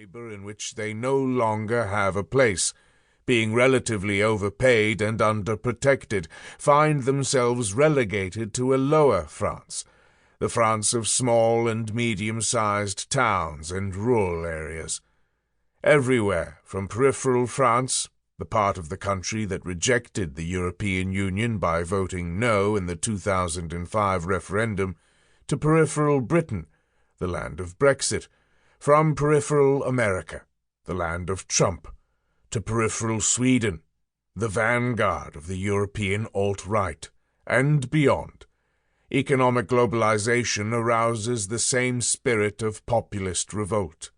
labor in which they no longer have a place, being relatively overpaid and underprotected, find themselves relegated to a lower France, the France of small and medium-sized towns and rural areas. Everywhere, from peripheral France, the part of the country that rejected the European Union by voting no in the 2005 referendum, to peripheral Britain, the land of Brexit, from peripheral America, the land of Trump, to peripheral Sweden, the vanguard of the European alt-right, and beyond. Economic globalization arouses the same spirit of populist revolt.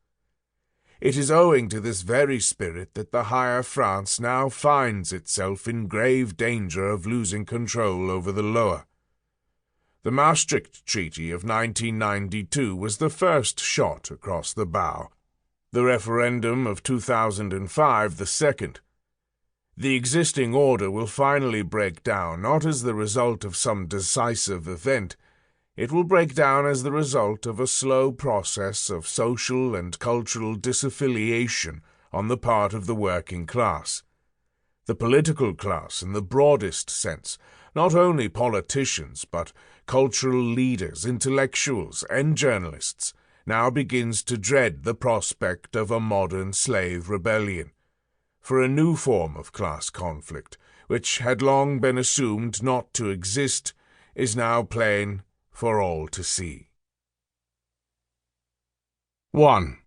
It is owing to this very spirit that the higher France now finds itself in grave danger of losing control over the lower. The Maastricht Treaty of 1992 was the first shot across the bow, the referendum of 2005 the second. The existing order will finally break down, not as the result of some decisive event. It will break down as the result of a slow process of social and cultural disaffiliation on the part of the working class. The political class in the broadest sense, not only politicians but cultural leaders, intellectuals, and journalists, now begins to dread the prospect of a modern slave rebellion. For a new form of class conflict, which had long been assumed not to exist, is now plain for all to see. 1.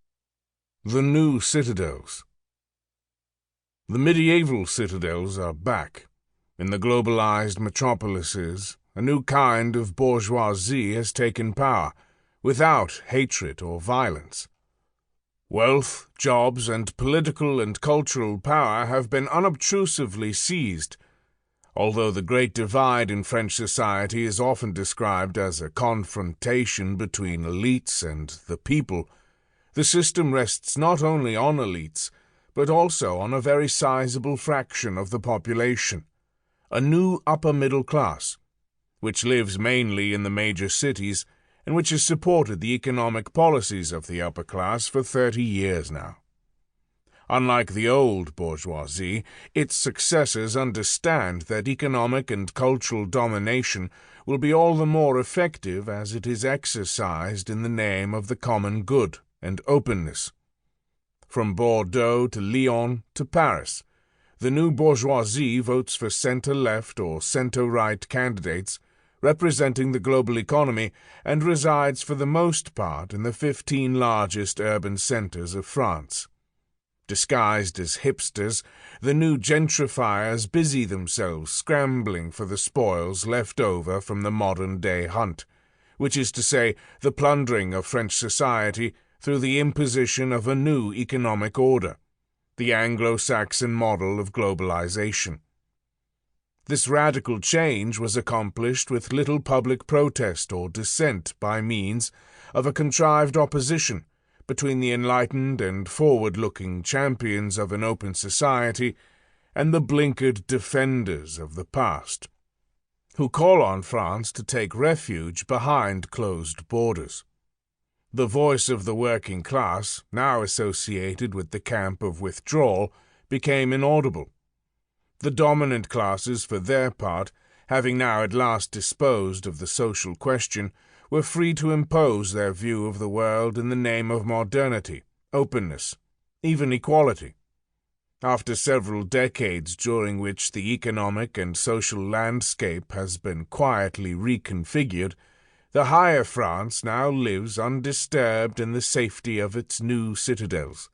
The new citadels. The medieval citadels are back. In the globalized metropolises, a new kind of bourgeoisie has taken power, without hatred or violence. Wealth, jobs, and political and cultural power have been unobtrusively seized. Although the great divide in French society is often described as a confrontation between elites and the people, the system rests not only on elites, but also on a very sizable fraction of the population, a new upper middle class, which lives mainly in the major cities and which has supported the economic policies of the upper class for 30 years now. Unlike the old bourgeoisie, its successors understand that economic and cultural domination will be all the more effective as it is exercised in the name of the common good and openness. From Bordeaux to Lyon to Paris, the new bourgeoisie votes for center-left or center-right candidates representing the global economy and resides for the most part in the 15 largest urban centers of France. Disguised as hipsters, the new gentrifiers busy themselves scrambling for the spoils left over from the modern-day hunt, which is to say, the plundering of French society through the imposition of a new economic order, the Anglo-Saxon model of globalization. This radical change was accomplished with little public protest or dissent by means of a contrived opposition between the enlightened and forward-looking champions of an open society and the blinkered defenders of the past, who call on France to take refuge behind closed borders. The voice of the working class, now associated with the camp of withdrawal, became inaudible. The dominant classes, for their part, having now at last disposed of the social question, were free to impose their view of the world in the name of modernity, openness, even equality. After several decades during which the economic and social landscape has been quietly reconfigured, the higher France now lives undisturbed in the safety of its new citadels.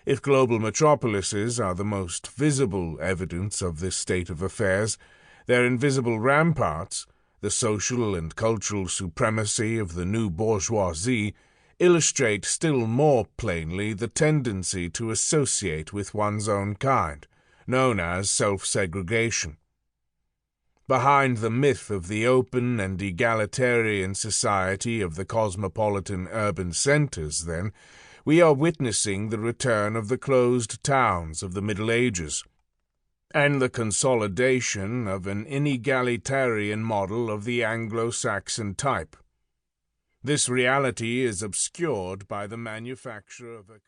If global metropolises are the most visible evidence of this state of affairs, their invisible ramparts, the social and cultural supremacy of the new bourgeoisie, illustrate still more plainly the tendency to associate with one's own kind, known as self-segregation. Behind the myth of the open and egalitarian society of the cosmopolitan urban centers, then, we are witnessing the return of the closed towns of the Middle Ages, and the consolidation of an inegalitarian model of the Anglo-Saxon type. This reality is obscured by the manufacture of a